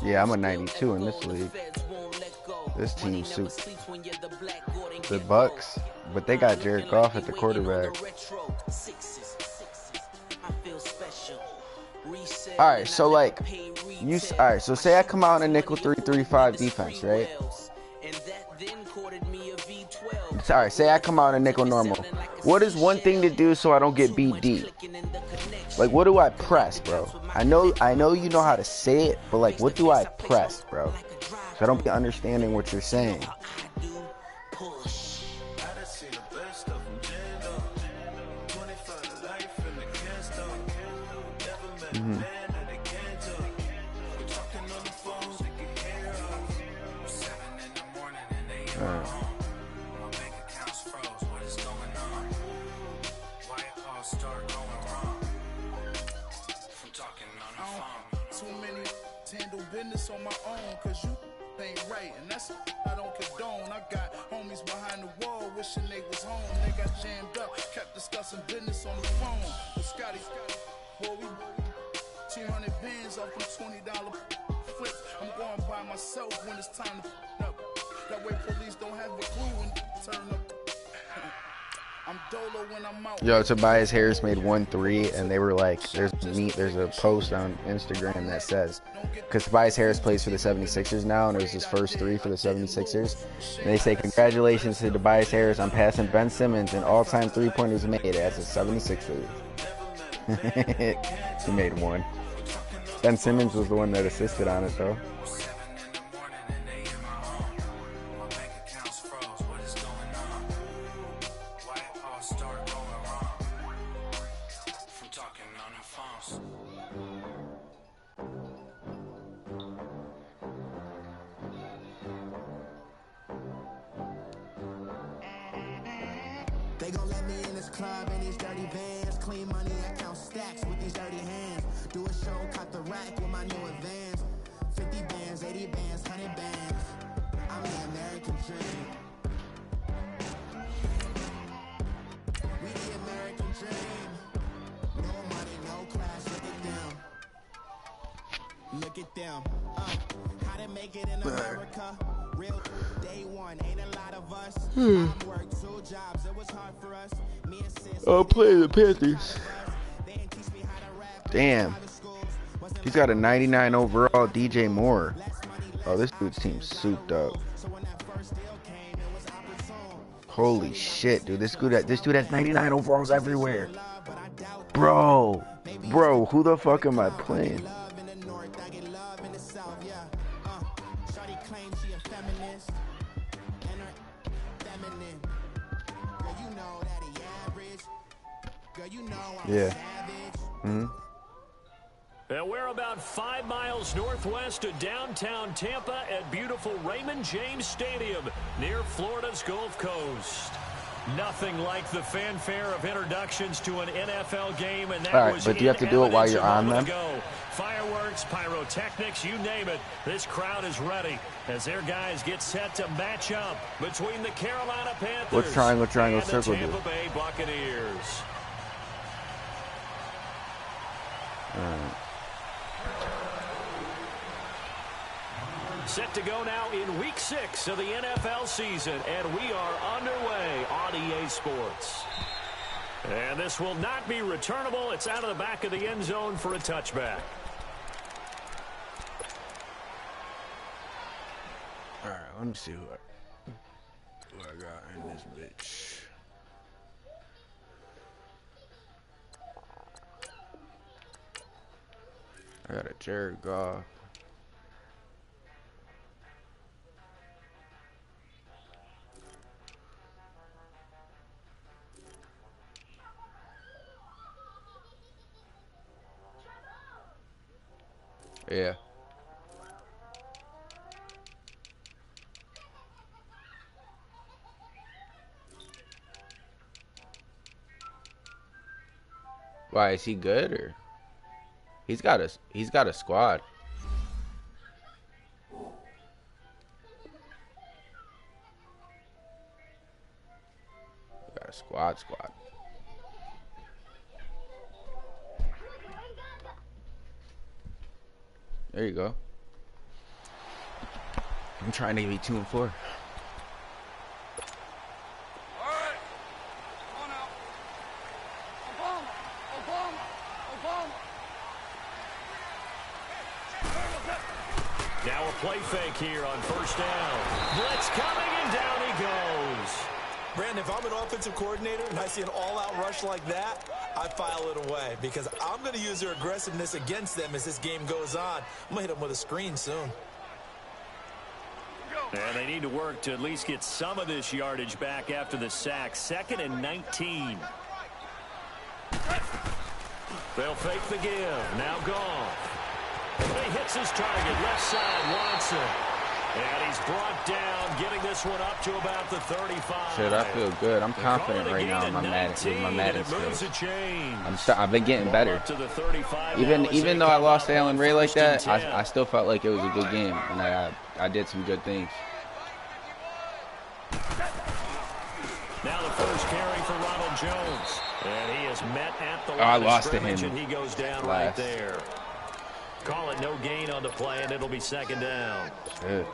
Yeah, I'm a 92 in this league. This team suits the Bucks, but they got Jared Goff at the quarterback. All right, so like all right, so say I come out in a nickel 3-3-5 defense, right? All right, say I come out in a nickel normal. What is one thing to do so I don't get beat deep? Like, what do I press, bro? I know you know how to say it, but like, what do I press, bro? So I don't be understanding what you're saying. Mm-hmm. Business on my own, cause you ain't right, and that's I don't condone. I got homies behind the wall wishing they was home. They got jammed up, kept discussing business on the phone. But Scotty, boy, we 200 bands off them $20 flips. I'm going by myself when it's time to up. That way police don't have a clue when turn up. I'm dolo when I'm out. Yo, Tobias Harris made 1-3, and they were like, there's a post on Instagram that says, because Tobias Harris plays for the 76ers now, and it was his first 3 for the 76ers, and they say, congratulations to Tobias Harris on passing Ben Simmons in all-time three-pointers made as a 76er. He made 1. Ben Simmons was the one that assisted on it, though. They gon' let me in this club in these dirty vans. Clean money, I count stacks with these dirty hands. Do a show, cut the rack with my new advance. 50 bands, 80 bands, 100 bands. I'm the American dream. We the American dream. No money, no class, look at them. Look at them. How to make it in America. Real day one, ain't a lot of us. Work 2 jobs, it was hard for us. Me and sis. Oh, play the Panthers. Damn. He's got a 99 overall, DJ Moore. Oh, this dude's team's souped up. Holy shit, dude. This dude has 99 overalls everywhere. Bro, who the fuck am I playing? Yeah. Mm-hmm. And we're about 5 miles northwest of downtown Tampa at beautiful Raymond James Stadium near Florida's Gulf Coast. Nothing like the fanfare of introductions to an NFL game, and that all right, was but do you have to do it while you're on them? Fireworks, pyrotechnics, you name it. This crowd is ready as their guys get set to match up between the Carolina Panthers what triangle, and circle the Tampa Bay Buccaneers. All right. Set to go now in Week 6 of the NFL season, and we are underway on EA Sports. And this will not be returnable. It's out of the back of the end zone for a touchback. All right, let me see who I got in this bitch. I got a Jared Goff. Yeah. Why, is he good, or he's got a squad. Got a squad. There you go. I'm trying to be 2 and 4. Now a play fake here on first down. Blitz coming, and down he goes. Brandon, if I'm an offensive coordinator and I see an all-out rush like that, I file it away because I'm going to use their aggressiveness against them as this game goes on. I'm going to hit them with a screen soon. And they need to work to at least get some of this yardage back after the sack. 2nd and 19. They'll fake the give. Now gone. He hits his target. Left side, Watson. And he's brought down, getting this one up to about the 35. Shit, I feel good. I'm confident right now in my Madden skills. I've been getting better. Even though I lost to Allen Ray like that, I still felt like it was a good game, and I did some good things. Now the first carry for Ronald Jones. And he is met at the line I lost to him. And he goes down right there. Call it no gain on the play, and it'll be 2nd down. Shit.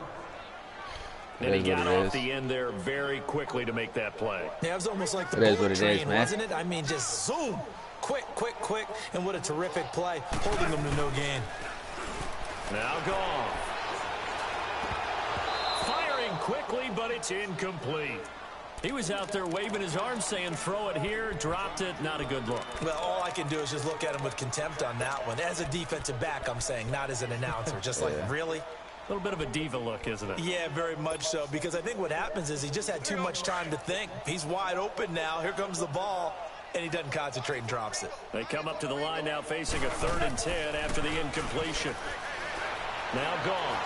And he got off the end there very quickly to make that play. Yeah, it was almost like the bullet train, wasn't it? I mean, just zoom. Quick. And what a terrific play, holding them to no gain. Now gone. Firing quickly, but it's incomplete. He was out there waving his arms saying, throw it here, dropped it, not a good look. Well, all I can do is just look at him with contempt on that one. As a defensive back, I'm saying, not as an announcer. Just like, really? A little bit of a diva look, isn't it? Yeah, very much so, because I think what happens is he just had too much time to think. He's wide open now. Here comes the ball, and he doesn't concentrate and drops it. They come up to the line now facing a 3rd and 10 after the incompletion. Now gone.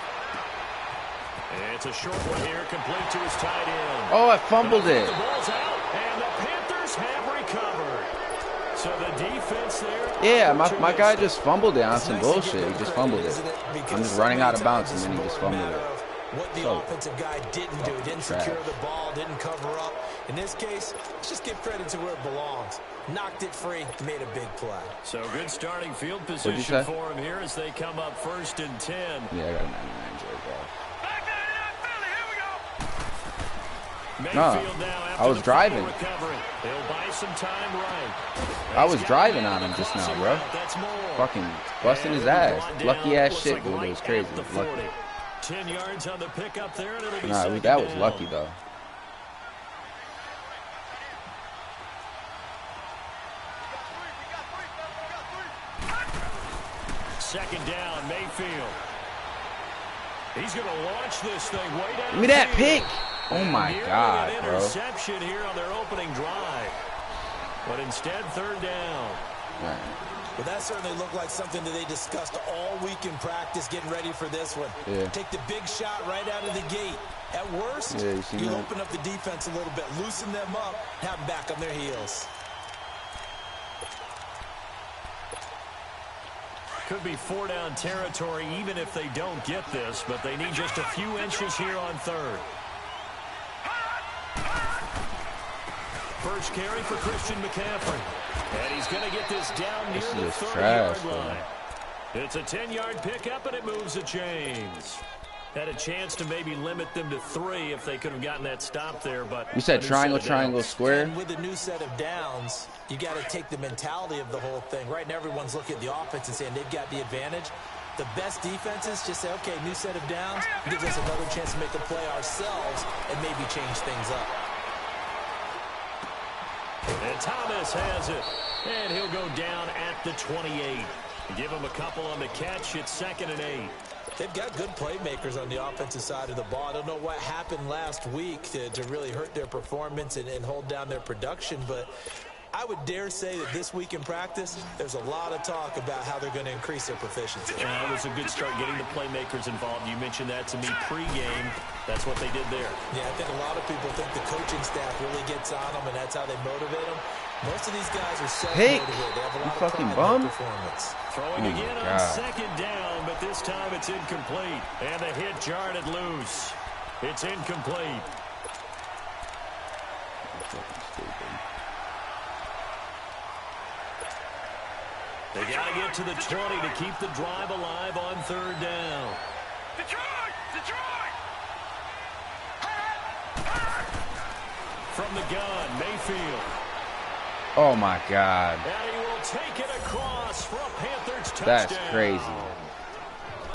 It's a short one here, complete to his tight end. Oh, I fumbled it. The ball's out, and the Panthers have recovered. So the defense there. Yeah, my guy just fumbled it on some bullshit. He just fumbled it. I'm just running out of bounds, and then he just fumbled it. What the offensive guy didn't do, didn't secure the ball, didn't cover up. In this case, let's just give credit to where it belongs. Knocked it free, made a big play. So good starting field position for him here as they come up 1st and 10. Yeah, I got a 99 ball. No, I was driving. He'll buy some time right. I was driving on him just now, bro. Fucking busting his ass. Lucky ass shit, dude. It was crazy. Lucky. 10 yards on the pickup there, and it'll be that was lucky though. Second down, Mayfield. He's going to launch this thing way down. Give me that pick. Oh my God, bro. Interception here on their opening drive. But instead, 3rd down. Right. Well, that certainly looked like something that they discussed all week in practice, getting ready for this one. Yeah. Take the big shot right out of the gate. At worst, you open up the defense a little bit, loosen them up, have them back on their heels. Could be 4-down territory even if they don't get this, but they need just a few inches here on 3rd. First carry for Christian McCaffrey. And he's going to get this down near the 30-yard line. It's a 10-yard pickup, and it moves the chains. Had a chance to maybe limit them to 3 if they could have gotten that stop there. But you said triangle, square? And with a new set of downs, you got to take the mentality of the whole thing. Right now, everyone's looking at the offense and saying they've got the advantage. The best defenses just say, okay, new set of downs, gives us another chance to make a play ourselves and maybe change things up. And Thomas has it. And he'll go down at the 28. Give him a couple on the catch. It's 2nd and 8. They've got good playmakers on the offensive side of the ball. I don't know what happened last week to really hurt their performance and hold down their production, but I would dare say that this week in practice, there's a lot of talk about how they're going to increase their proficiency. It was a good start getting the playmakers involved. You mentioned that to me pregame. That's what they did there. Yeah, I think a lot of people think the coaching staff really gets on them, and that's how they motivate them. Most of these guys are self-motivated. They have a lot of pride in their performance. Throwing again on 2nd down, but this time it's incomplete. And the hit jarred it loose. It's incomplete. They got to get to the 20 to keep the drive alive on 3rd down. Detroit! Detroit! From the gun, Mayfield. Oh my God. And he will take it across for a Panthers touchdown. That's crazy.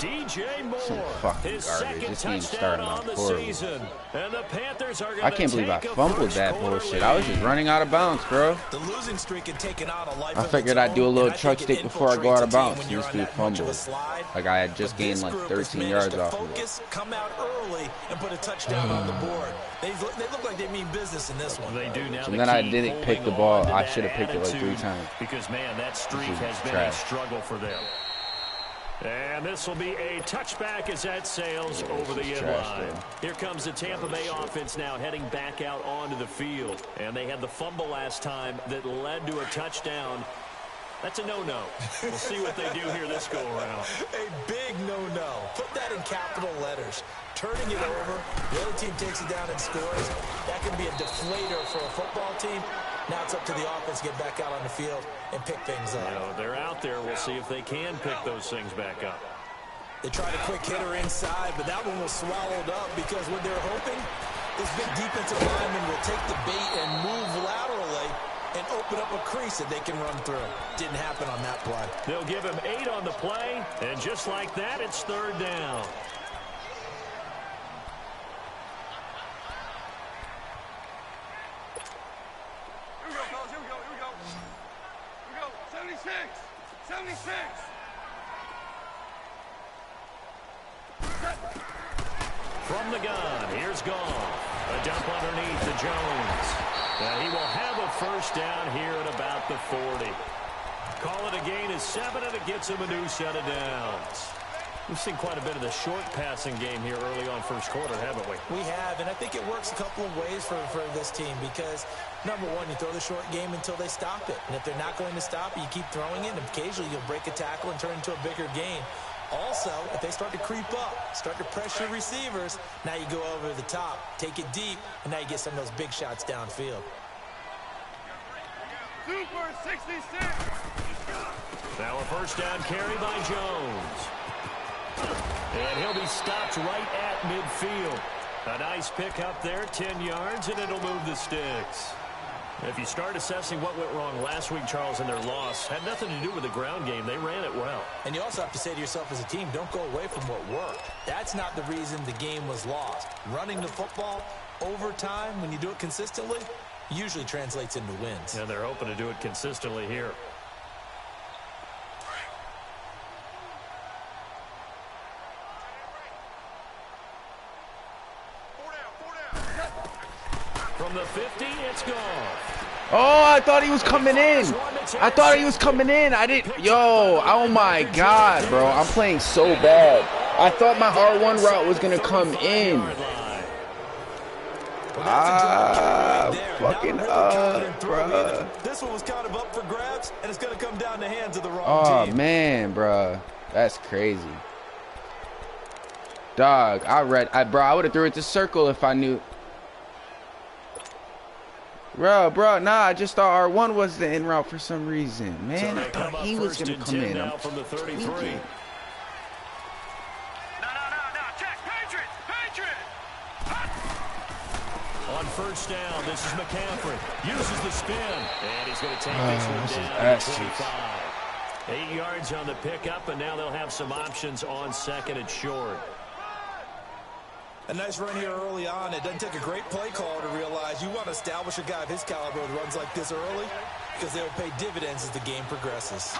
DJ Moore, Some fucking his garbage. second This team's touchdown starting on off the horrible. season. And the Panthers are I can't believe I fumbled that bullshit. I was just running out of bounds, bro. The losing streak had taken on a life I of figured its I'd do a own, little and I truck think it stick before I go out of infiltrates a team bounds. when you're This on dude that much of a fumbled. slide. Like I had just But this gained like group has 13 managed yards to off of it. focus, come out early, and put a touchdown on the board. They look like they mean business in this one. They do now. And then I didn't pick the ball. I should have have picked it like 3 times. Because, man, that streak This is has been trash. a struggle for them. And this will be a touchback as that sails over the end trash, line. though. Here comes the Tampa Bay offense now heading back out onto the field. And they had the fumble last time that led to a touchdown. That's a no-no. We'll see what they do here this go-around. A big no-no. Put that in capital letters. Turning it over, the other team takes it down and scores. That can be a deflator for a football team. Now it's up to the offense to get back out on the field and pick things up. You know, they're out there. We'll see if they can pick those things back up. They tried a quick hitter inside, but that one was swallowed up because what they're hoping, this big defensive lineman will take the bait and move laterally and open up a crease that they can run through. Didn't happen on that play. They'll give him 8 on the play, and just like that, it's 3rd down. Here we go, fellas. Here we go. Here we go. Here we go. 76. 76. From the gun, here's Goff. A dump underneath to Jones. And he will have a first down here at about the 40. Call it a gain of 7, and it gets him a new set of downs. We've seen quite a bit of the short passing game here early on first quarter, haven't we? We have, and I think it works a couple of ways for this team because, number one, you throw the short game until they stop it. And if they're not going to stop it, you keep throwing it, and occasionally you'll break a tackle and turn it into a bigger gain. Also, if they start to creep up, start to pressure receivers, now you go over the top, take it deep, and now you get some of those big shots downfield. Super 66. Now a first down carry by Jones. And he'll be stopped right at midfield. A nice pick up there, 10 yards, and it'll move the sticks. If you start assessing what went wrong last week, Charles, in their loss, had nothing to do with the ground game. They ran it well. And you also have to say to yourself as a team, don't go away from what worked. That's not the reason the game was lost. Running the football over time, when you do it consistently, usually translates into wins. And they're hoping to do it consistently here. From the 50, it's gone. Oh, I thought he was coming in. I thought he was coming in. I didn't. Yo, oh my God, bro. I'm playing so bad. I thought my R1 route was going to come in. Fucking up, bro. This one was kind of up for grabs, and it's going to come down the hands of the wrong Oh, team. man, bro. That's crazy. Dog, I would have threw it to circle if I knew. Bro, nah, I just thought R1 was the in route for some reason. Man, I thought he was going to come in. I'm from the 33. No, check. Patriots. On first down, this is McCaffrey. Uses the spin. And he's going to take this one this is down ass to cheeks. 25. 8 yards on the pickup, and now they'll have some options on second and short. A nice run here early on. It doesn't take a great play caller to realize you want to establish a guy of his caliber who runs like this early because they will pay dividends as the game progresses.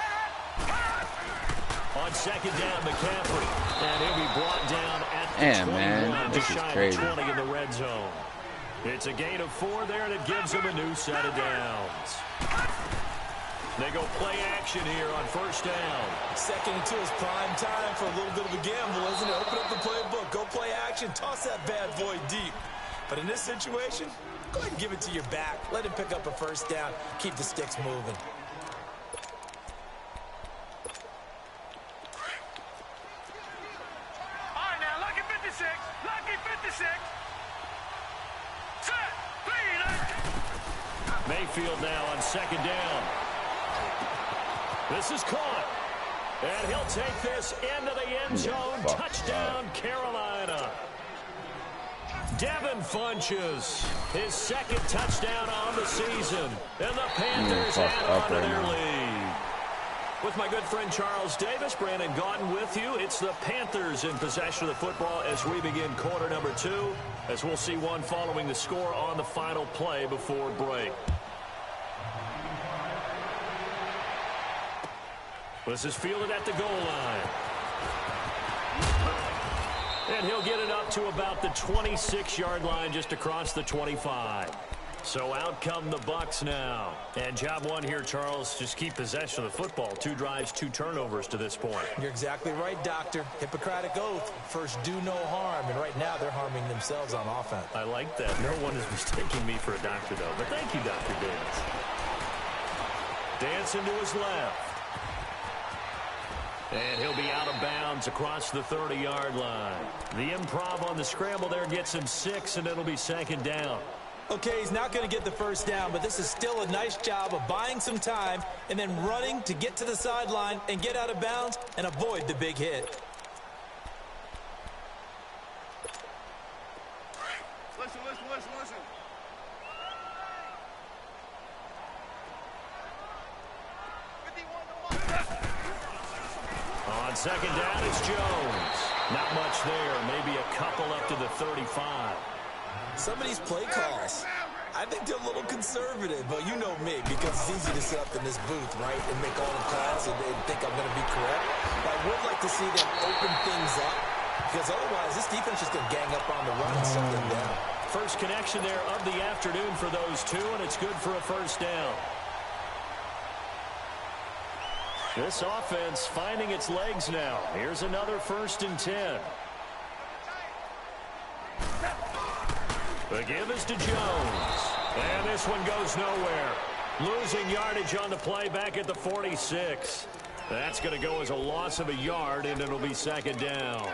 On second down, McCaffrey. And he'll be brought down at the Damn, 21. man, this Just is shy of crazy. 20 in the red zone. It's a gain of 4 there, and it gives them a new set of downs. They go play action here on first down. Second and 2 is prime time for a little bit of a gamble, isn't it? Open up the playbook, go play action, toss that bad boy deep. But in this situation, go ahead and give it to your back. Let him pick up a first down, keep the sticks moving. All right, now, lucky 56. Lucky 56. Set. Mayfield now on second down. This is caught. And he'll take this into the end zone. Touchdown, Carolina. Devin Funches, his second touchdown on the season. And the Panthers add on to their lead. With my good friend Charles Davis, Brandon Gaudin with you. It's the Panthers in possession of the football as we begin quarter number 2, as we'll see one following the score on the final play before break. This is fielded at the goal line. And he'll get it up to about the 26-yard line, just across the 25. So out come the Bucs now. And job one here, Charles, just keep possession of the football. 2 drives, 2 turnovers to this point. You're exactly right, Doctor. Hippocratic oath. First, do no harm. And right now, they're harming themselves on offense. I like that. No one is mistaking me for a doctor, though. But thank you, Dr. Davis. Dancing to his left. And he'll be out of bounds across the 30-yard line. The improv on the scramble there gets him 6, and it'll be second down. Okay, he's not going to get the first down, but this is still a nice job of buying some time and then running to get to the sideline and get out of bounds and avoid the big hit. Listen. On second down, it's Jones. Not much there. Maybe a couple up to the 35. Some of these play calls, I think they're a little conservative, but you know me, because it's easy to sit up in this booth, right, and make all the calls and think I'm going to be correct. But I would like to see them open things up, because otherwise this defense is going to gang up on the run and shut them down. First connection there of the afternoon for those 2, and it's good for a first down. This offense finding its legs now. Here's another 1st and 10. The give is to Jones. And this one goes nowhere. Losing yardage on the play back at the 46. That's going to go as a loss of a yard, and it'll be second down.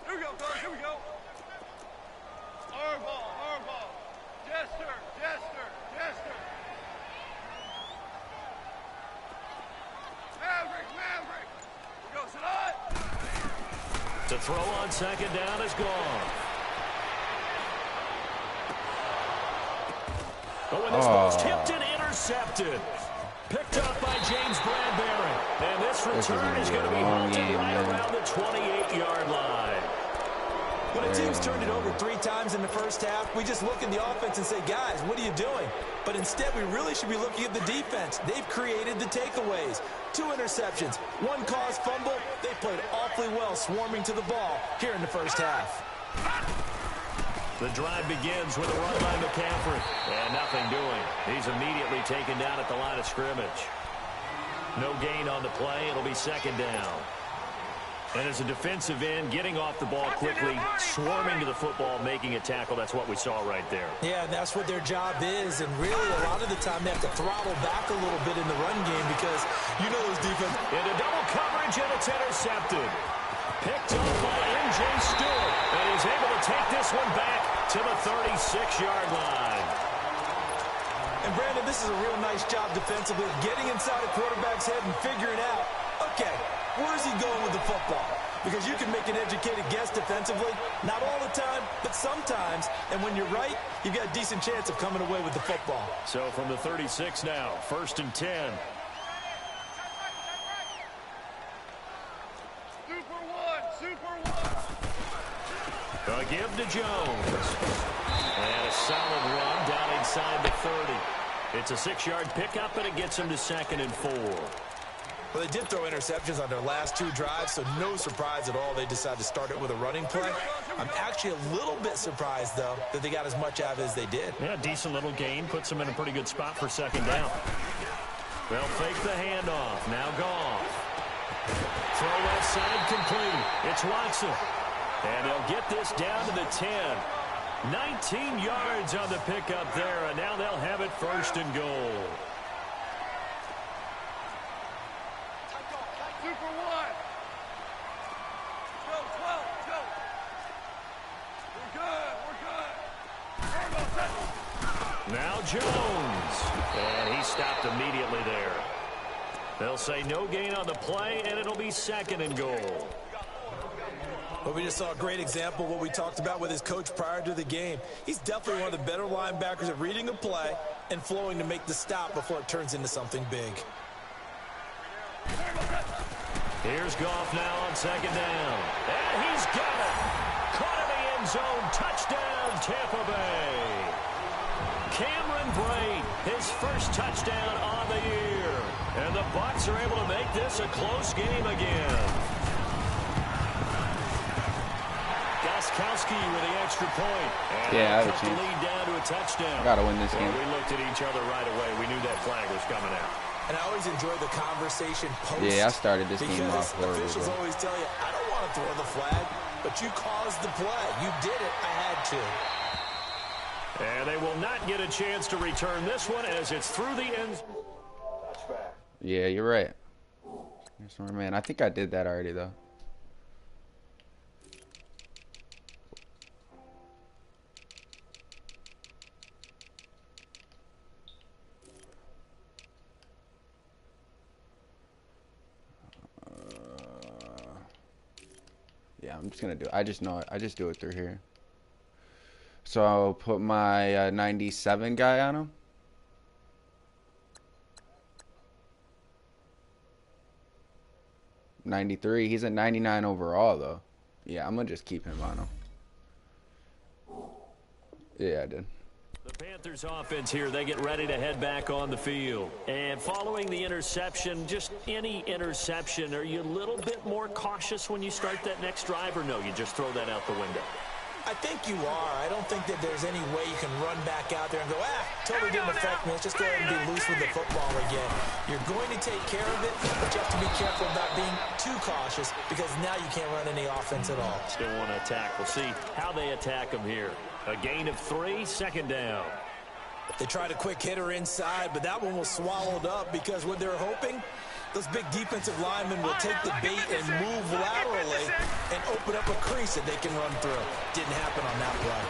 Here we go, guys. Here we go. Our ball. Jester. Maverick. Here we go, Sadat. To throw on second down is gone. Oh, and this ball's tipped and intercepted. Picked up by James Bradbury. And this return is going to be halted right around the 28-yard line. When a team's turned it over 3 times in the first half, we just look at the offense and say, guys, what are you doing? But instead, we really should be looking at the defense. They've created the takeaways. 2 interceptions, 1 caused fumble. They played awfully well swarming to the ball here in the first half. The drive begins with a run by McCaffrey. And nothing doing. He's immediately taken down at the line of scrimmage. No gain on the play. It'll be second down. And as a defensive end, getting off the ball quickly, swarming to the football, making a tackle, that's what we saw right there. Yeah, that's what their job is. And really, a lot of the time, they have to throttle back a little bit in the run game because you know those defense. Into double coverage, and it's intercepted. Picked up by M.J. Stewart. And he's able to take this one back to the 36-yard line. And, Brandon, this is a real nice job defensively, getting inside a quarterback's head and figuring out, okay, where's he going with the football? Because you can make an educated guess defensively. Not all the time, but sometimes. And when you're right, you've got a decent chance of coming away with the football. So from the 36 now, 1st and 10. Super one. A give to Jones. And a solid run down inside the 30. It's a 6-yard pickup, and it gets him to 2nd and 4. Well, they did throw interceptions on their last 2 drives, so no surprise at all they decided to start it with a running play. I'm actually a little bit surprised, though, that they got as much out of it as they did. Yeah, decent little gain. Puts them in a pretty good spot for second down. They'll fake the handoff. Now Goff. Throw left side complete. It's Watson. And they'll get this down to the 10. 19 yards on the pickup there, and now they'll have it 1st and goal. Super one. Go, 12, go. Now Jones. And he stopped immediately there. They'll say no gain on the play, and it'll be 2nd and goal. Well, we just saw a great example of what we talked about with his coach prior to the game. He's definitely one of the better linebackers at reading a play and flowing to make the stop before it turns into something big. Here's Goff now on 2nd down. And he's got it. Caught in the end zone. Touchdown, Tampa Bay. Cameron Brate, his first touchdown on the year. And the Bucs are able to make this a close game again. Gostkowski with the extra point. And yeah, I have a cut chance. the lead down to a touchdown. Gotta win this game. We looked at each other right away. We knew that flag was coming out. And I always enjoy the conversation post. Yeah, I started this game off horrible. Officials always tell you, I don't want to throw the flag, but you caused the play. You did it. I had to. And they will not get a chance to return this one as it's through the end. Yeah, you're right. Man, I think I did that already, though. Yeah, I'm just gonna do it. I just know it. I just do it through here. So I'll put my 97 guy on him. '93. He's a 99 overall, though. Yeah, I'm gonna just keep him on him. Yeah, I did. The Panthers offense here, they get ready to head back on the field. And following the interception, just any interception, are you a little bit more cautious when you start that next drive, or no, you just throw that out the window? I think you are. I don't think that there's any way you can run back out there and go, totally didn't affect me. Let's just go ahead and be loose with the football again. You're going to take care of it, but you have to be careful about being too cautious because now you can't run any offense at all. Still want to attack. We'll see how they attack them here. A gain of 3, 2nd down. They tried a quick hitter inside, but that one was swallowed up because what they're hoping, those big defensive linemen will take the bait and move laterally and open up a crease that they can run through. Didn't happen on that play.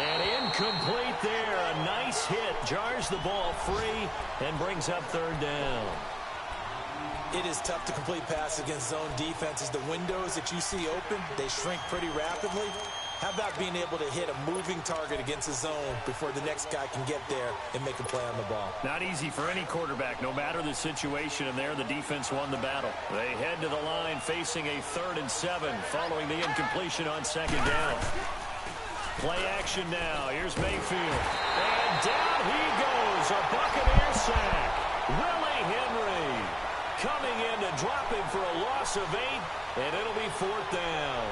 And incomplete there. A nice hit. Jars the ball free and brings up 3rd down. It is tough to complete passes against zone defenses. The windows that you see open, they shrink pretty rapidly. How about being able to hit a moving target against a zone before the next guy can get there and make a play on the ball? Not easy for any quarterback, no matter the situation, and there the defense won the battle. They head to the line facing a 3rd and 7 following the incompletion on 2nd down. Play action now. Here's Mayfield. And down he goes. A Buccaneer sack. Willie Henry coming in to drop him for a loss of 8, and it'll be 4th down.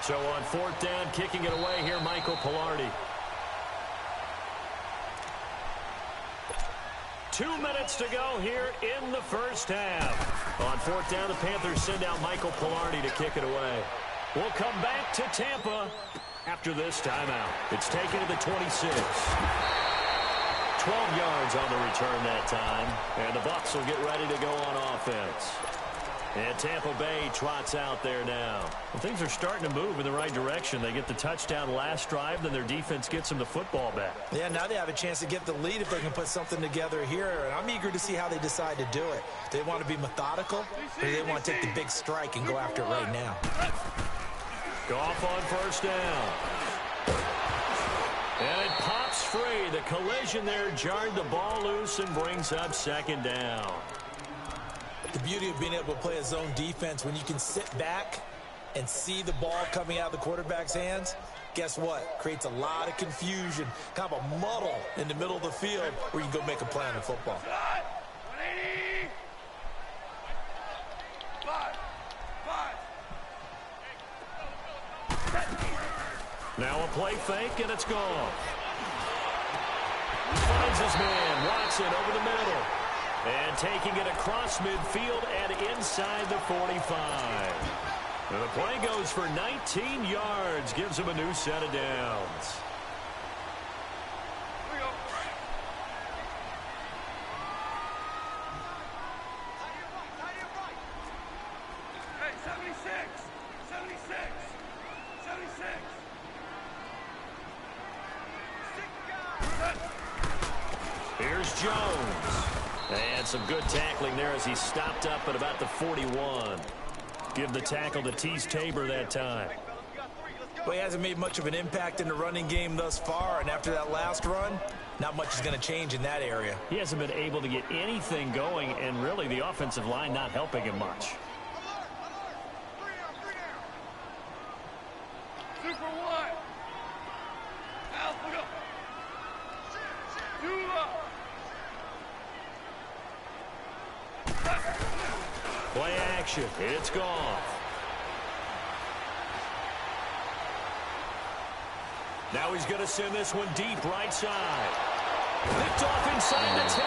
So on 4th down, kicking it away here, Michael Pilardi. 2 minutes to go here in the first half. On 4th down, the Panthers send out Michael Pilardi to kick it away. We'll come back to Tampa after this timeout. It's taken to the 26. 12 yards on the return that time. And the Bucs will get ready to go on offense. And Tampa Bay trots out there now. Well, things are starting to move in the right direction. They get the touchdown last drive, then their defense gets them the football back. Yeah, now they have a chance to get the lead if they can put something together here. And I'm eager to see how they decide to do it. Do they want to be methodical, or do they want to take the big strike and go after it right now? Goff on 1st down. And it pops free. The collision there jarred the ball loose and brings up 2nd down. The beauty of being able to play a zone defense, when you can sit back and see the ball coming out of the quarterback's hands, guess what? Creates a lot of confusion, kind of a muddle in the middle of the field where you can go make a play on the football. Now a play fake, and it's gone. Finds his man, Watson over the middle. And taking it across midfield and inside the 45. And the play goes for 19 yards, gives him a new set of downs. Here's Jones. And some good tackling there as he stopped up at about the 41. Give the tackle to Tease Tabor that time. Well, he hasn't made much of an impact in the running game thus far, and after that last run, not much is going to change in that area. He hasn't been able to get anything going, and really the offensive line not helping him much. Super one. Alpha go. Two up. Play action. It's gone. Now he's going to send this one deep right side. Picked off inside the 10.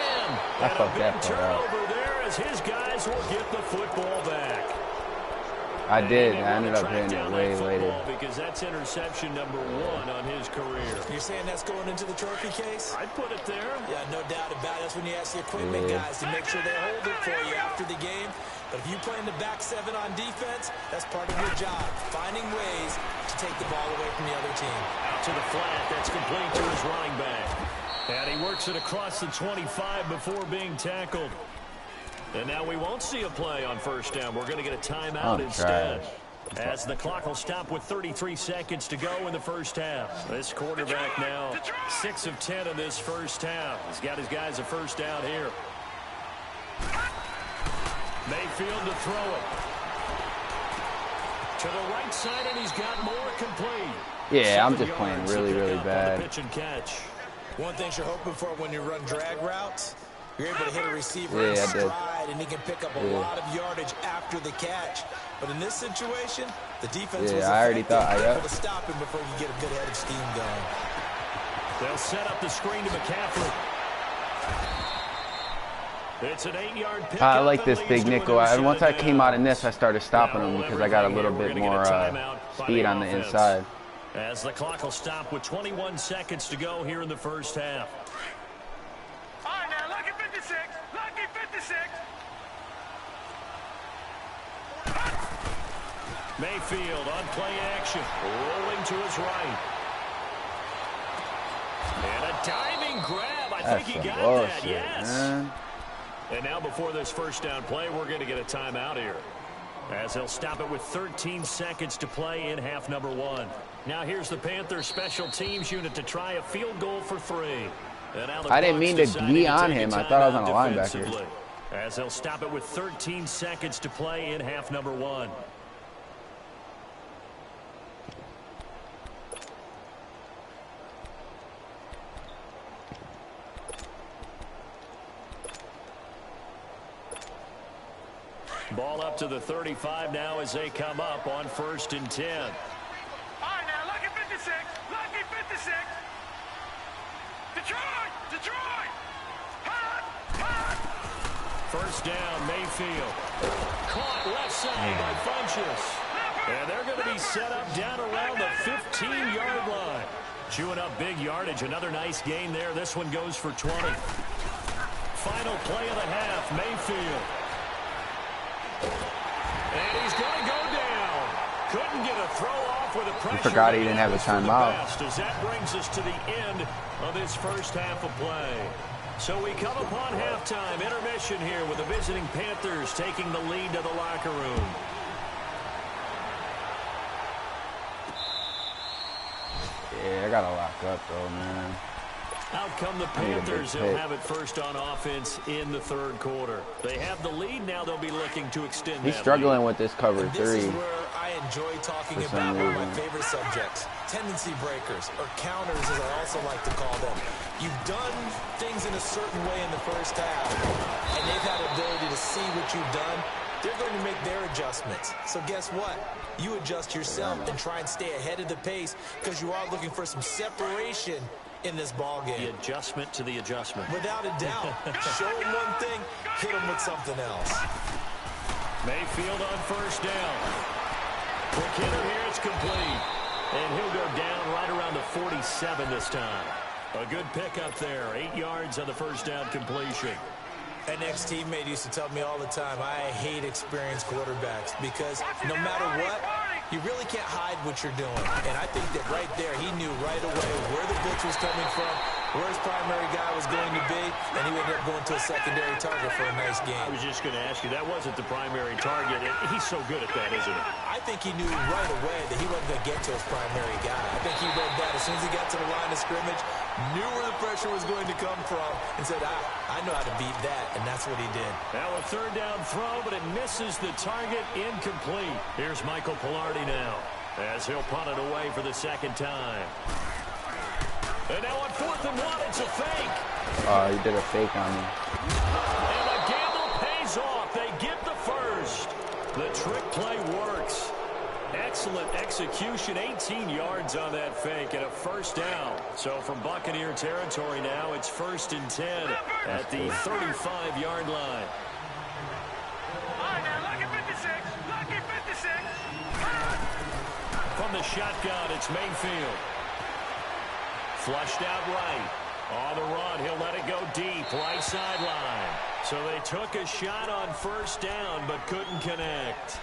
And a big turnover there as his guys will get the football back. I did. I ended up hitting it way later. Because that's interception number 1 on his career. You're saying that's going into the trophy case? I'd put it there. Yeah, no doubt about it. That's when you ask the equipment guys to make sure they hold it for you after the game. But if you play in the back 7 on defense, that's part of your job, finding ways to take the ball away from the other team. Out to the flat. That's complete to his running back. And he works it across the 25 before being tackled. And now we won't see a play on first down. We're going to get a timeout instead. As the clock will stop with 33 seconds to go in the first half. This quarterback now 6 of 10 in this first half. He's got his guys a first down here. Mayfield to throw it. To the right side, and he's got more complete. Yeah, I'm just playing really, really bad. Pitch and catch. One thing you're hoping for when you run drag routes, you're able to hit a receiver in stride, and he can pick up a lot of yardage after the catch. But in this situation, the defense was able to stop him before you get a good head of steam going. They'll set up the screen to McCaffrey. It's an 8-yard pick. I like this big nickel. And once I came out in this, I started stopping him because I got a little bit more speed on the inside. As the clock will stop with 21 seconds to go here in the first half. All right, now, lucky 56. Lucky 56. Mayfield on play action. Rolling to his right. And a diving grab. I think he got that. Yes. Man. And now before this first down play, we're going to get a timeout here. As they'll stop it with 13 seconds to play in half number 1. Now here's the Panthers special teams unit to try a field goal for 3. And now I didn't mean to be on him. I thought I was on a linebacker. As they'll stop it with 13 seconds to play in half number 1. Ball up to the 35 now as they come up on 1st and 10. All right, now, lucky 56. Lucky 56. Detroit! Detroit! Hot! Hot! First down, Mayfield. Caught left side by Funchess. And they're going to be set up down around the 15-yard line. Chewing up big yardage. Another nice gain there. This one goes for 20. Final play of the half, Mayfield. And he's going to go down. Couldn't get a throw off with a pressure. I forgot he didn't have a timeout. As that brings us to the end of this first half of play. So we come upon halftime intermission here with the visiting Panthers taking the lead to the locker room. Yeah, I got to lock up, though, man. Out come the Panthers. They'll have it first on offense in the 3rd quarter. They have the lead. Now they'll be looking to extend that He's struggling lead. with this cover 3. This is where I enjoy talking about one of my favorite subjects, tendency breakers, or counters as I also like to call them. You've done things in a certain way in the first half, and they've had the ability to see what you've done. They're going to make their adjustments. So guess what? You adjust yourself and try and stay ahead of the pace because you are looking for some separation in this ball game. The adjustment to the adjustment. Without a doubt. Show them one thing, hit them with something else. Mayfield on first down. Quick hitter here, it's complete. And he'll go down right around the 47 this time. A good pickup there. 8 yards on the first down completion. An ex-teammate used to tell me all the time, I hate experienced quarterbacks because no matter what, you really can't hide what you're doing. And I think that right there, he knew right away where the blitz was coming from, where his primary guy was going to be, and he ended up going to a secondary target for a nice game. I was just going to ask you, that wasn't the primary target, and he's so good at that, isn't he? I think he knew right away that he wasn't going to get to his primary guy. I think he read that as soon as he got to the line of scrimmage, knew where the pressure was going to come from, and said, I know how to beat that, and that's what he did. Now a third down throw, but it misses the target, incomplete. Here's Michael Pilardi now, as he'll punt it away for the second time. And now on 4th and 1, it's a fake. He did a fake on me. And the gamble pays off. They get the first. The trick play works. Excellent execution. 18 yards on that fake and a first down. So from Buccaneer territory now, it's 1st and 10 at the 35-yard line. All right, now, lucky 56. Lucky 56. From the shotgun, it's Mayfield. Flushed out right. On the run, he'll let it go deep, right sideline. So they took a shot on 1st down, but couldn't connect.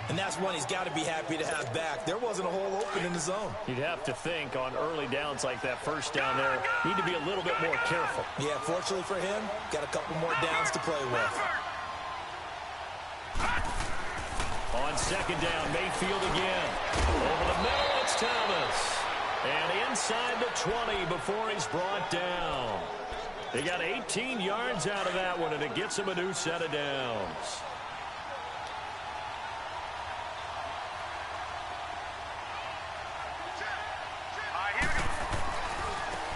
And that's one he's got to be happy to have back. There wasn't a hole open in the zone. You'd have to think on early downs like that 1st down there, need to be a little bit more careful. Yeah, fortunately for him, got a couple more downs to play with. On 2nd down, Mayfield again. Over the middle, it's Thomas. And inside the 20 before he's brought down. They got 18 yards out of that one, and it gets him a new set of downs.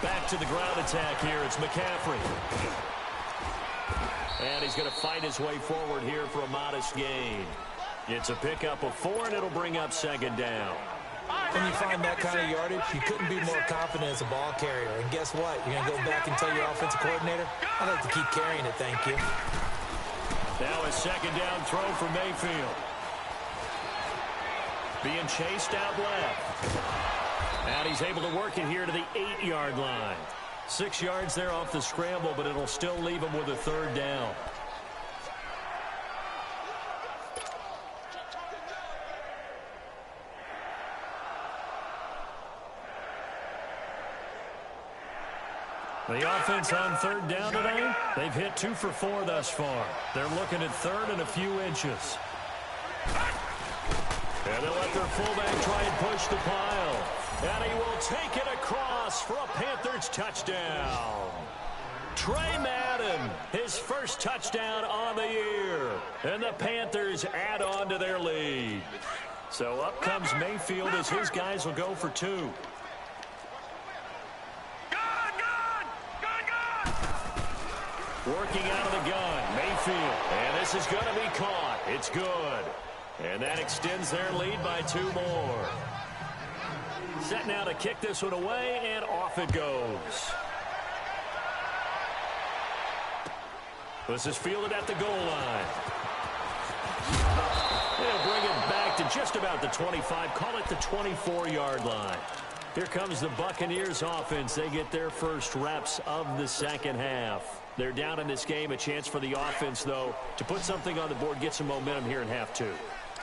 Back to the ground attack here. It's McCaffrey. And he's going to fight his way forward here for a modest gain. It's a pickup of 4, and it'll bring up 2nd down. When you find that kind of yardage, you couldn't be more confident as a ball carrier. And guess what? You're going to go back and tell your offensive coordinator, I'd like to keep carrying it, thank you. Now a 2nd down throw for Mayfield. Being chased out left. And he's able to work it here to the 8-yard line. 6 yards there off the scramble, but it'll still leave him with a 3rd down. The offense on 3rd down today, they've hit 2 for 4 thus far. They're looking at 3rd and a few inches. And they'll let their fullback try and push the pile. And he will take it across for a Panthers touchdown. Trey Madden, his first touchdown on the year. And the Panthers add on to their lead. So up comes Mayfield as his guys will go for 2. Working out of the gun, Mayfield. And this is going to be caught. It's good. And that extends their lead by 2 more. Set now to kick this one away, and off it goes. This is fielded at the goal line. They'll bring it back to just about the 25. Call it the 24-yard line. Here comes the Buccaneers offense. They get their first reps of the second half. They're down in this game. A chance for the offense, though, to put something on the board, get some momentum here in half 2.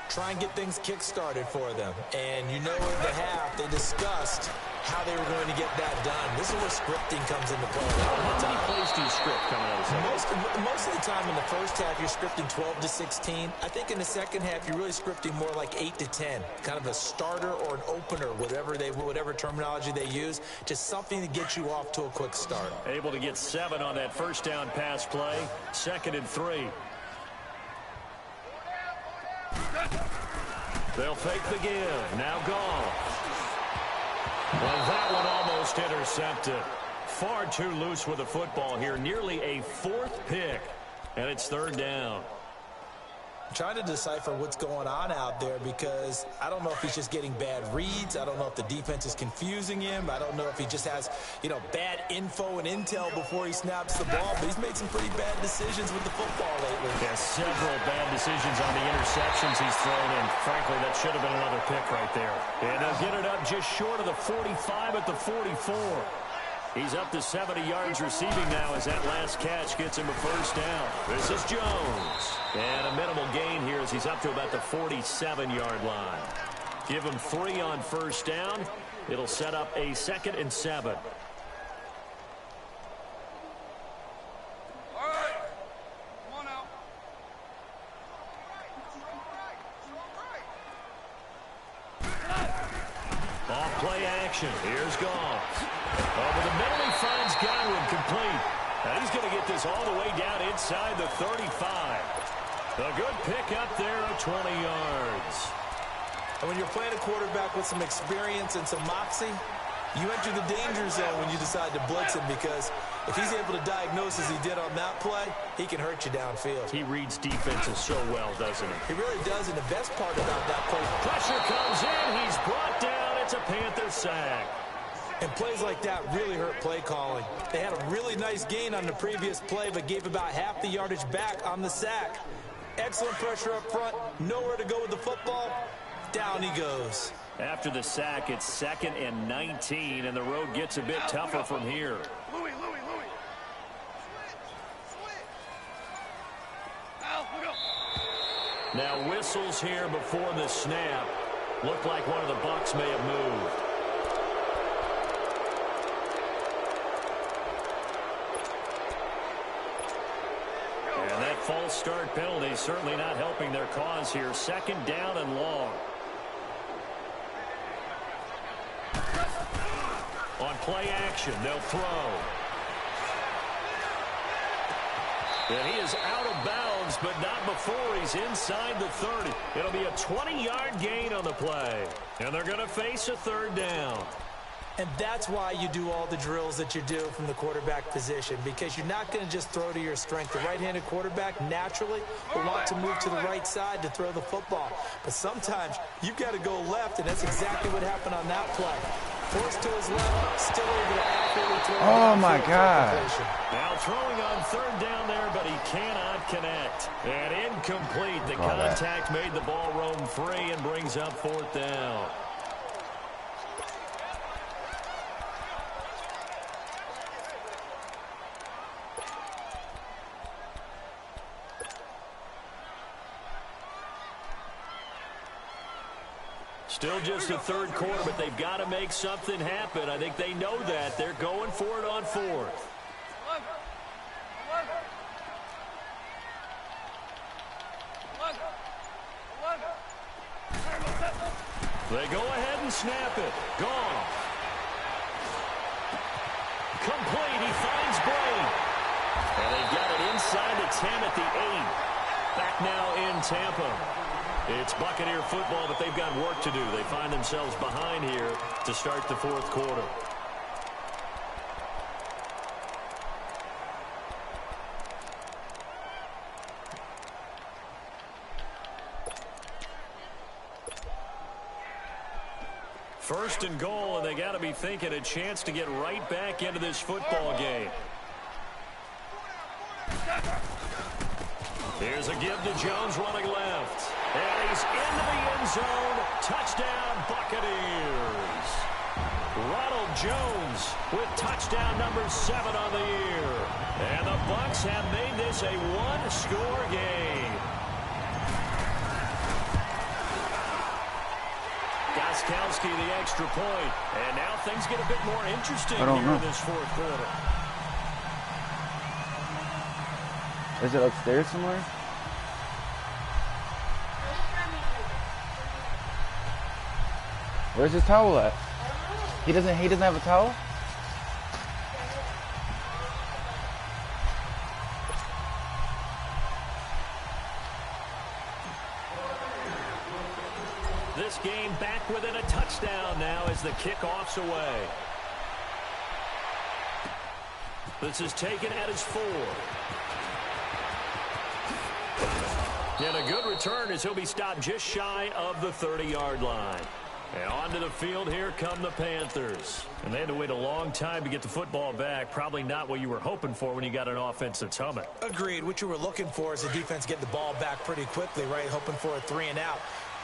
Try and get things kick-started for them. And you know in the half, they discussed how they were going to get that done. This is where scripting comes into play. How many plays do you script coming out of the second? Most of the time in the first half, you're scripting 12 to 16. I think in the second half, you're really scripting more like 8 to 10. Kind of a starter or an opener, whatever terminology they use. Just something to get you off to a quick start. Able to get 7 on that first down pass play. 2nd and 3. They'll fake the give. Now Goff. Well, that one almost intercepted. Far too loose with the football here. Nearly a 4th pick. And it's 3rd down. I'm trying to decipher what's going on out there because I don't know if he's just getting bad reads. I don't know if the defense is confusing him. I don't know if he just has, bad info and intel before he snaps the ball. But he's made some pretty bad decisions with the football lately. Yeah, several bad decisions on the interceptions he's thrown in. Frankly, that should have been another pick right there. And they'll get it up just short of the 45 at the 44. He's up to 70 yards receiving now as that last catch gets him a first down. This is Jones. And a minimal gain here as he's up to about the 47-yard line. Give him 3 on first down. It'll set up a 2nd and 7. Off play action. Here's Goff. Over the middle, he finds Godwin complete. And he's going to get this all the way down inside the 35. A good pick up there of 20 yards. And when you're playing a quarterback with some experience and some moxie, you enter the danger zone when you decide to blitz him, because if he's able to diagnose as he did on that play, he can hurt you downfield. He reads defenses so well, doesn't he? He really does, and the best part about that play, Pressure comes in. He's brought down. It's a Panther sack. and plays like that really hurt play calling. They had a really nice gain on the previous play, but gave about half the yardage back on the sack. Excellent pressure up front, nowhere to go with the football. Down he goes. After the sack, it's 2nd and 19, and the road gets a bit tougher from here. Louis. Now whistles here before the snap. Looked like one of the Bucs may have moved. And that false start penalty certainly not helping their cause here. 2nd down and long. On play action, they'll throw. And he is out of bounds, but not before he's inside the 30. It'll be a 20-yard gain on the play. And they're going to face a 3rd down. And that's why you do all the drills that you do from the quarterback position, because you're not going to just throw to your strength. The right-handed quarterback naturally will want to move to the right side to throw the football. But sometimes you've got to go left, and that's exactly what happened on that play. Forced to his left, still able to accurately throw. Oh, my God. Now throwing on 3rd down there, but he cannot connect. And incomplete. The contact made the ball roam free and brings up 4th down. Still just the 3rd quarter, but they've got to make something happen. I think they know that. They're going for it on 4th. They go ahead and snap it. Gone. Complete. He finds Bray. And they've got it inside the 10 at the 8. Back now in Tampa. It's Buccaneer football, but they've got work to do. They find themselves behind here to start the 4th quarter. First and goal, and they got to be thinking a chance to get right back into this football game. Here's a give to Jones running left. And he's into the end zone. Touchdown, Buccaneers. Ronald Jones with touchdown number 7 on the year. And the Bucs have made this a 1-score game. Gostkowski the extra point. And now things get a bit more interesting here in this 4th quarter. Is it upstairs somewhere? Where's his towel at? He doesn't have a towel? This game back within a touchdown now as the kickoff's away. This is taken at his 4. And a good return as he'll be stopped just shy of the 30-yard line. And onto the field, here come the Panthers. And they had to wait a long time to get the football back. Probably not what you were hoping for when you got an offense that's humming. Agreed. What you were looking for is the defense getting the ball back pretty quickly, right? Hoping for a 3 and out.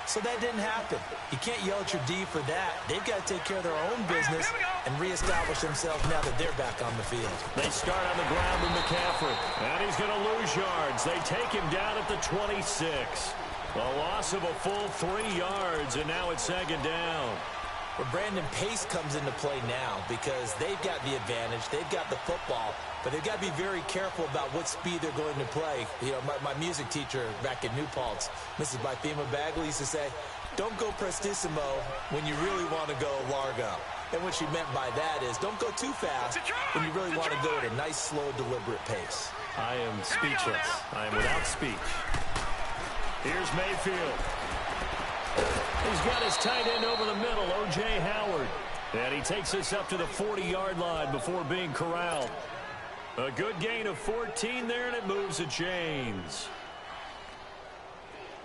So that didn't happen. You can't yell at your D for that. They've got to take care of their own business and reestablish themselves now that they're back on the field. They start on the ground with McCaffrey. And he's going to lose yards. They take him down at the 26. A loss of a full 3 yards, and now it's 2nd down. Where Brandon Pace comes into play now, because they've got the advantage. They've got the football, but they've got to be very careful about what speed they're going to play. You know, my music teacher back in New Paltz, Mrs. Bythema Bagley, used to say, don't go prestissimo when you really want to go largo. And what she meant by that is don't go too fast when you really want to go at a nice, slow, deliberate pace. I am speechless. I am without speech. Here's Mayfield. He's got his tight end over the middle, O.J. Howard. And he takes us up to the 40-yard line before being corralled. A good gain of 14 there, and it moves the chains.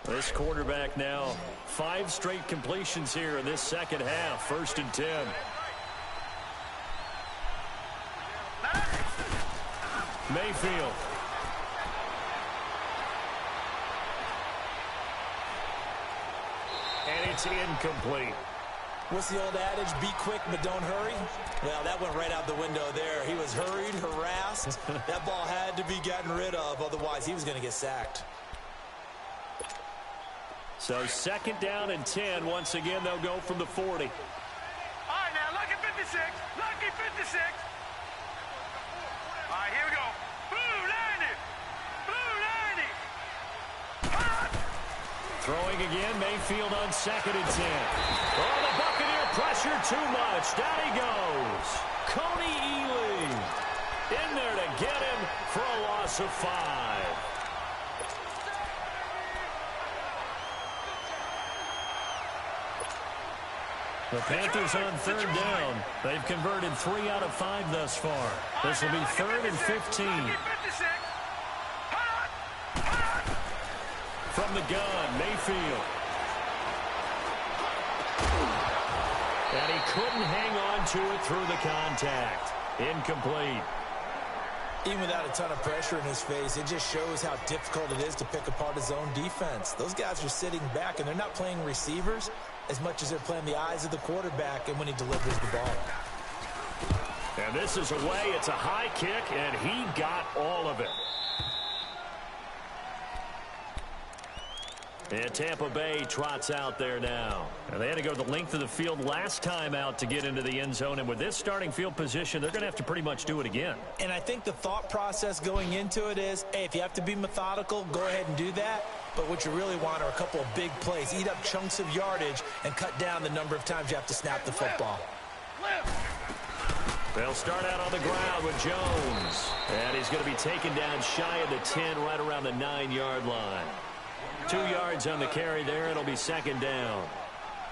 This quarterback now, 5 straight completions here in this second half. 1st and 10. Mayfield. And it's incomplete. What's the old adage? Be quick, but don't hurry. Well, that went right out the window there. He was hurried, harassed. That ball had to be gotten rid of. Otherwise, he was going to get sacked. So 2nd down and 10. Once again, they'll go from the 40. All right, now, lucky 56. Lucky 56. All right, here we go. Blue 90. Blue 90. Throwing again, Mayfield on 2nd and 10. Oh, the Buccaneer pressure too much. Down he goes. Coney Ely in there to get him for a loss of 5. The Panthers on 3rd down. They've converted 3 out of 5 thus far. This will be 3rd and 15. From the gun, Mayfield. And he couldn't hang on to it through the contact. Incomplete. Even without a ton of pressure in his face, it just shows how difficult it is to pick apart his own defense. Those guys are sitting back, and they're not playing receivers as much as they're playing the eyes of the quarterback and when he delivers the ball. And this is away. It's a high kick, and he got all of it. And Tampa Bay trots out there now. And they had to go the length of the field last time out to get into the end zone. And with this starting field position, they're going to have to pretty much do it again. And I think the thought process going into it is, hey, if you have to be methodical, go ahead and do that. But what you really want are a couple of big plays. Eat up chunks of yardage and cut down the number of times you have to snap the football. They'll start out on the ground with Jones. And he's going to be taken down shy of the 10, right around the 9-yard line. 2 yards on the carry there. It'll be 2nd down.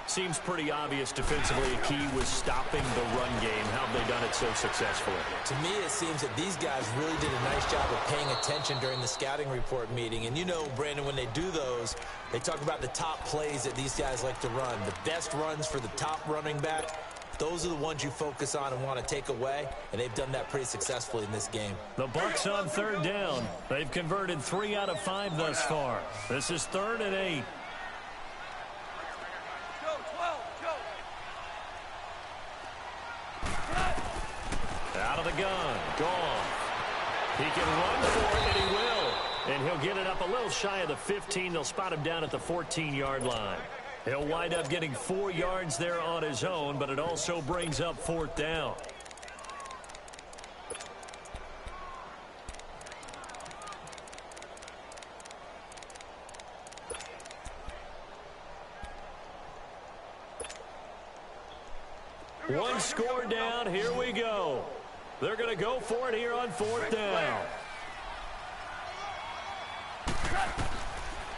Seems pretty obvious defensively a key was stopping the run game. How have they done it so successfully? To me, it seems that these guys really did a nice job of paying attention during the scouting report meeting. And you know, Brandon, when they do those, they talk about the top plays that these guys like to run. The best runs for the top running back. Those are the ones you focus on and want to take away, and they've done that pretty successfully in this game. The Bucs on 3rd down. They've converted 3 out of 5 thus far. This is 3rd and 8. Out of the gun. Gone. He can run for it, and he will. And he'll get it up a little shy of the 15. They'll spot him down at the 14-yard line. He'll wind up getting 4 yards there on his own, but it also brings up 4th down. One score down. Here we go. They're going to go for it here on 4th down.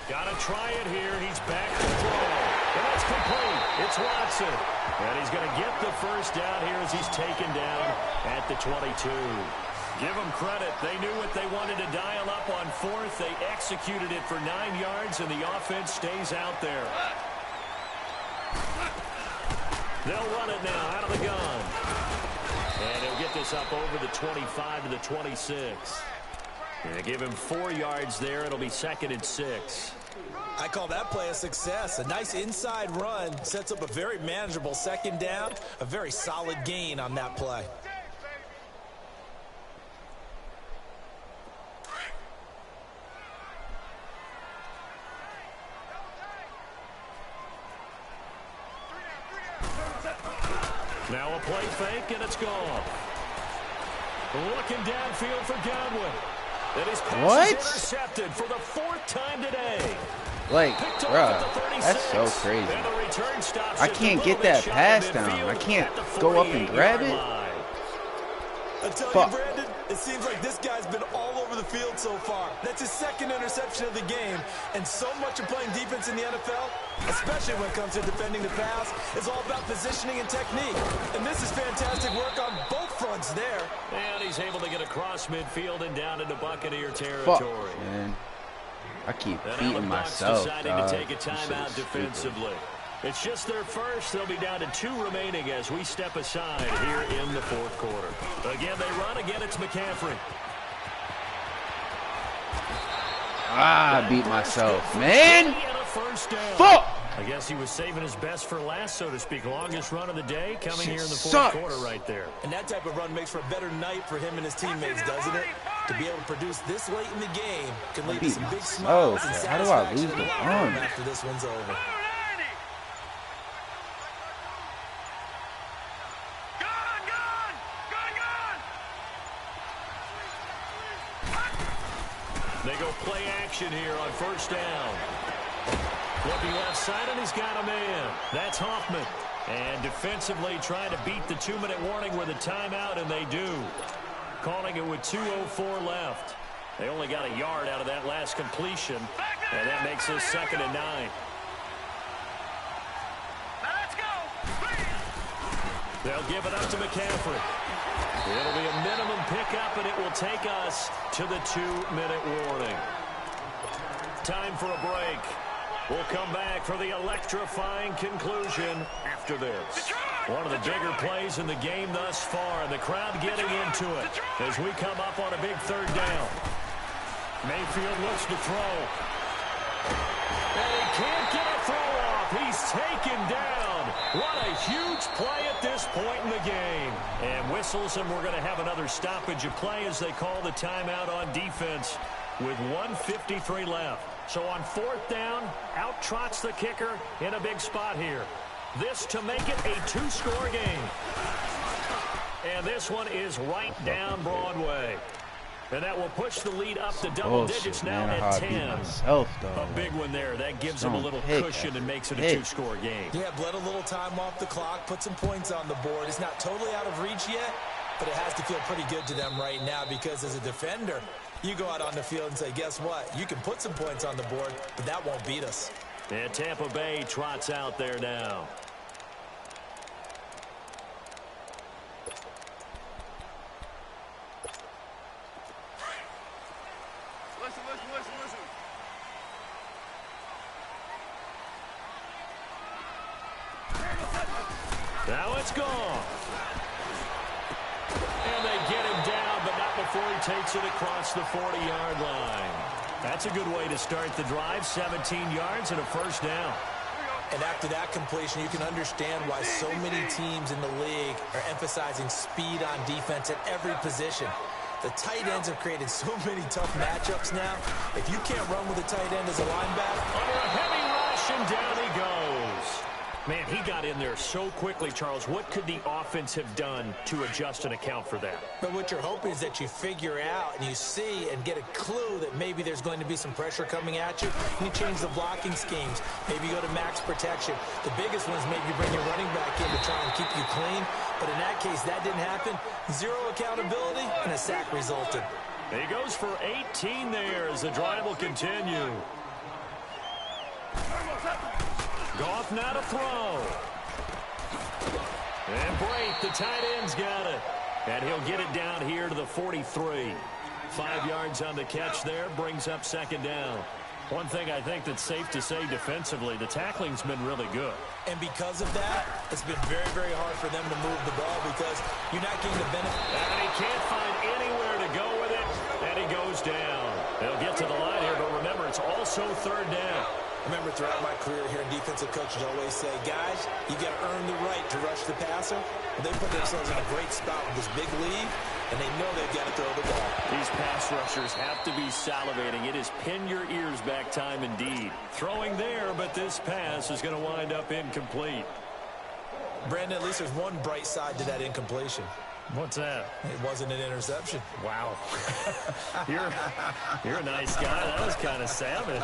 Got to try it here. He's back to throw. And that's complete. It's Watson. And he's going to get the first down here as he's taken down at the 22. Give them credit. They knew what they wanted to dial up on 4th. They executed it for 9 yards, and the offense stays out there. They'll run it now out of the gun. And he'll get this up over the 25 to the 26. And they give him 4 yards there. It'll be 2nd and 6. I call that play a success. A nice inside run sets up a very manageable 2nd down. A very solid gain on that play. Now a play fake, and it's gone. Looking downfield for Godwin. And his pass What? is intercepted for the 4th time today. Like, Picked off bruh, at the 36. that's so crazy. And the return stops I just can't a get little bit that shy pass of down. midfield I can't at the go up and grab 48-yard it. line. I tell Fuck. you, Brandon, it seems like this guy's been all over the field so far. That's his 2nd interception of the game. And so much of playing defense in the NFL, especially when it comes to defending the pass, is all about positioning and technique. And this is fantastic work on both fronts there. And he's able to get across midfield and down into Buccaneer Fuck, territory. man. I keep And now the beating Bucs myself, deciding dog. to take a This shit timeout is stupid. defensively. It's just their first. They'll be down to 2 remaining as we step aside here in the 4th quarter. Again, they run. Again, it's McCaffrey. Ah, I beat myself, man. And a first down. Fuck. I guess he was saving his best for last, so to speak. Longest run of the day coming here in the 4th sucks. quarter right there. And that type of run makes for a better night for him and his teammates, doesn't it? To be able to produce this late in the game can lead to some big smiles and How do I satisfaction lose in the the locker room arm? after this one's over. They go play action here on first down. Looking left side, and he's got a man. That's Hoffman. And defensively trying to beat the 2-minute warning with a timeout, and they do. Calling it with 2:04 left. They only got a yard out of that last completion, and that makes this 2nd and 9. They'll give it up to McCaffrey. It'll be a minimum pickup, and it will take us to the 2-minute warning. Time for a break. We'll come back for the electrifying conclusion after this. One of the bigger plays in the game thus far, and the crowd getting into it as we come up on a big 3rd down. Mayfield looks to throw. And he can't get a throw off. He's taken down. What a huge play at this point in the game. And whistles, and we're going to have another stoppage of play as they call the timeout on defense with 1:53 left. So on 4th down, out trots the kicker in a big spot here. This to make it a 2-score game. And this one is right down Broadway. And that will push the lead up to double digits now at 10. Myself, A big one there. That gives them a little cushion and makes it a 2-score game. Yeah, bled a little time off the clock, put some points on the board. It's not totally out of reach yet, but it has to feel pretty good to them right now because as a defender, you go out on the field and say, guess what? You can put some points on the board, but that won't beat us. And Tampa Bay trots out there now. Listen. Now it's gone. And they get him down, but not before he takes it across the 40-yard line. That's a good way to start the drive. 17 yards and a first down. And after that completion, you can understand why so many teams in the league are emphasizing speed on defense at every position. The tight ends have created so many tough matchups now. If you can't run with a tight end as a linebacker, Under a heavy rush, and down he goes. Man, he got in there so quickly, Charles. What could the offense have done to adjust and account for that? but what you're hoping is that you figure out and you see and get a clue that maybe there's going to be some pressure coming at you, and you change the blocking schemes. Maybe you go to max protection. The biggest one is maybe you bring your running back in to try and keep you clean. But in that case, that didn't happen. Zero accountability, and a sack resulted. He goes for 18 there as the drive will continue. Goff now to throw. And Brate, the tight end's got it. And he'll get it down here to the 43. 5 yards on the catch there, brings up 2nd down. One thing I think that's safe to say defensively, the tackling's been really good. And because of that, it's been very, very hard for them to move the ball because you're not getting the benefit. And he can't find anywhere to go with it, and he goes down. They'll get to the line here, but remember, it's also 3rd down. I remember throughout my career here, defensive coaches always say, guys, you got to earn the right to rush the passer. Well, they put themselves in a great spot with this big lead, and they know they've got to throw the ball. These pass rushers have to be salivating. It is pin your ears back time indeed. Throwing there, but this pass is going to wind up incomplete. Brandon, at least there's one bright side to that incompletion. What's that? It wasn't an interception. Wow. You're a nice guy. That was kind of savage.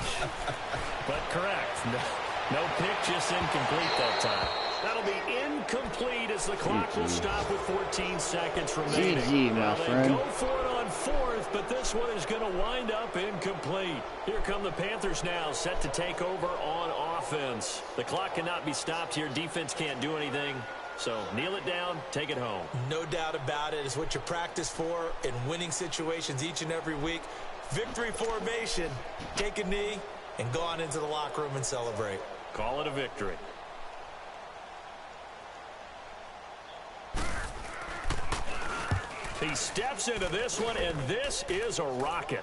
But correct. No pick, just incomplete that time. That'll be incomplete as the clock will stop with 14 seconds remaining. GG, my friend. Go for it on fourth, but this one is going to wind up incomplete. Here come the Panthers now, set to take over on offense. The clock cannot be stopped here. Defense can't do anything. So kneel it down, take it home. No doubt about it. It's what you practice for in winning situations each and every week. Victory formation. Take a knee and go on into the locker room and celebrate. Call it a victory. He steps into this one, and this is a rocket.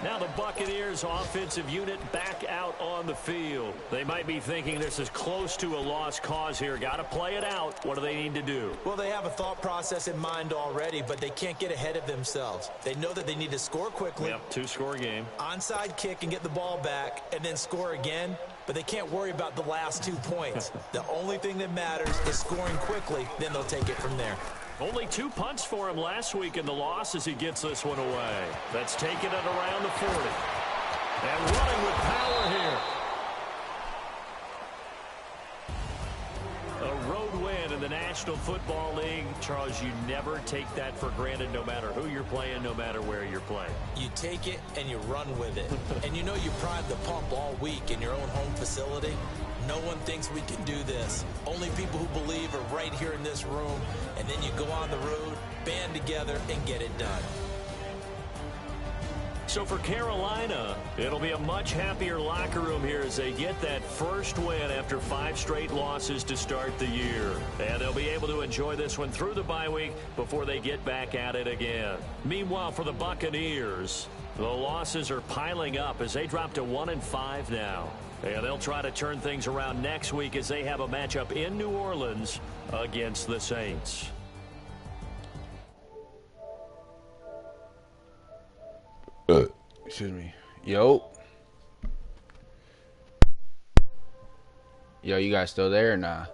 Now the Buccaneers offensive unit back out on the field. They might be thinking this is close to a lost cause here. Got to play it out. What do they need to do? Well, they have a thought process in mind already, but they can't get ahead of themselves. They know that they need to score quickly. Yep, two-score game. Onside kick and get the ball back and then score again, but they can't worry about the last 2 points. The only thing that matters is scoring quickly, then they'll take it from there. Only 2 punts for him last week in the loss as he gets this one away. That's taken it around the 40. And running with power here. A road win in the National Football League. Charles, you never take that for granted no matter who you're playing, no matter where you're playing. You take it and you run with it. And you know you prime the pump all week in your own home facility. No one thinks we can do this. Only people who believe are right here in this room. And then you go on the road, band together, and get it done. So for Carolina, it'll be a much happier locker room here as they get that first win after 5 straight losses to start the year. And they'll be able to enjoy this one through the bye week before they get back at it again. Meanwhile, for the Buccaneers, the losses are piling up as they drop to 1-5 now. And they'll try to turn things around next week as they have a matchup in New Orleans against the Saints. Excuse me. Yo, you guys still there or nah?